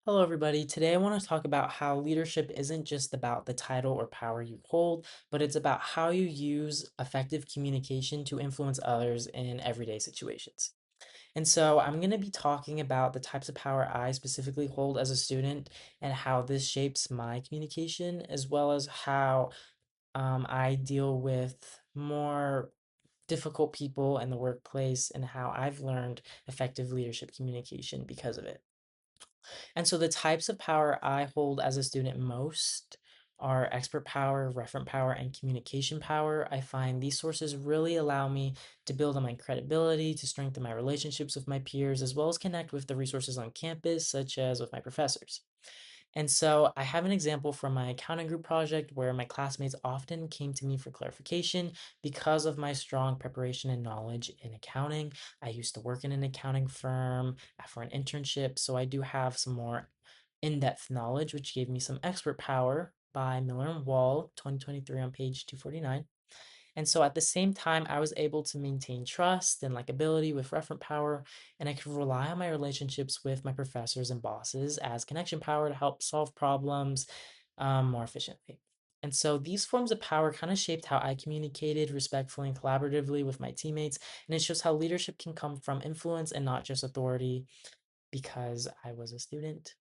Hello, everybody. Today, I want to talk about how leadership isn't just about the title or power you hold, but it's about how you use effective communication to influence others in everyday situations. And so, I'm going to be talking about the types of power I specifically hold as a student and how this shapes my communication, as well as how I deal with more difficult people in the workplace and how I've learned effective leadership communication because of it. And so the types of power I hold as a student most are expert power, referent power, and communication power. I find these sources really allow me to build on my credibility, to strengthen my relationships with my peers, as well as connect with the resources on campus, such as with my professors. And so I have an example from my accounting group project where my classmates often came to me for clarification because of my strong preparation and knowledge in accounting. I used to work in an accounting firm for an internship, so I do have some more in-depth knowledge, which gave me some expert power by Miller and Wall, 2023 on page 249. And so at the same time, I was able to maintain trust and likability with referent power, and I could rely on my relationships with my professors and bosses as connection power to help solve problems more efficiently. And so these forms of power kind of shaped how I communicated respectfully and collaboratively with my teammates, and it shows how leadership can come from influence and not just authority because I was a student.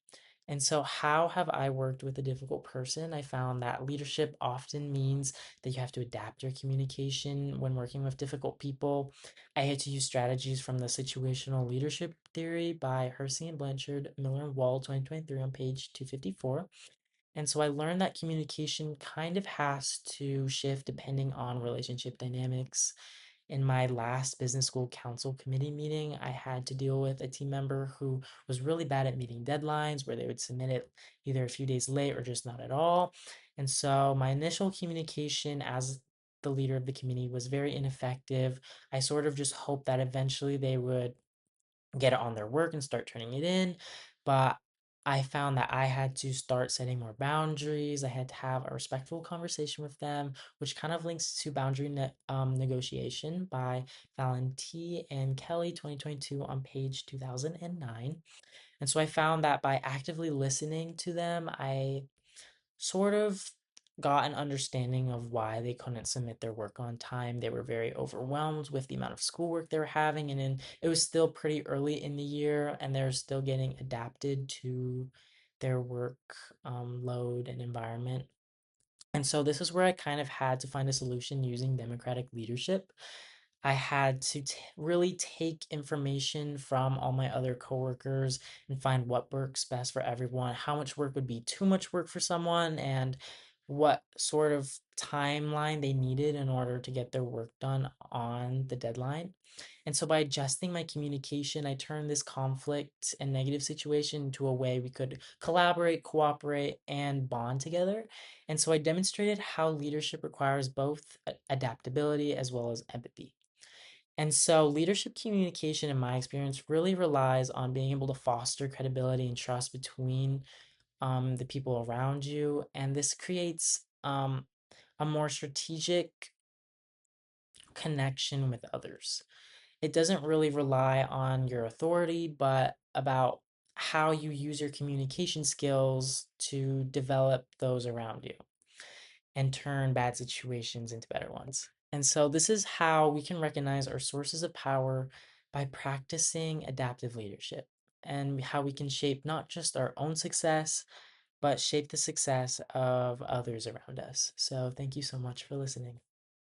And so, how have I worked with a difficult person? I found that leadership often means that you have to adapt your communication when working with difficult people. I had to use strategies from the situational leadership theory by Hersey and Blanchard, Miller and Wall, 2023, on page 254. And so I learned that communication kind of has to shift depending on relationship dynamics. In my last business school council committee meeting, I had to deal with a team member who was really bad at meeting deadlines where they would submit it either a few days late or just not at all. And so my initial communication as the leader of the committee was very ineffective. I sort of just hoped that eventually they would get it on their work and start turning it in. But I found that I had to start setting more boundaries. I had to have a respectful conversation with them, which kind of links to boundary negotiation by Valenti and Kelly 2022 on page 2009. And so I found that by actively listening to them, I sort of got an understanding of why they couldn't submit their work on time. They were very overwhelmed with the amount of schoolwork they were having, and then it was still pretty early in the year, and they're still getting adapted to their work load and environment. And so this is where I kind of had to find a solution using democratic leadership. I had to really take information from all my other coworkers and find what works best for everyone, how much work would be too much work for someone, and what sort of timeline they needed in order to get their work done on the deadline. And so by adjusting my communication, I turned this conflict and negative situation into a way we could collaborate, cooperate, and bond together. And so I demonstrated how leadership requires both adaptability as well as empathy. And so, leadership communication, in my experience, really relies on being able to foster credibility and trust between the people around you. And this creates a more strategic connection with others. It doesn't really rely on your authority, but about how you use your communication skills to develop those around you and turn bad situations into better ones. And so, this is how we can recognize our sources of power by practicing adaptive leadership and how we can shape not just our own success, but shape the success of others around us. So, thank you so much for listening.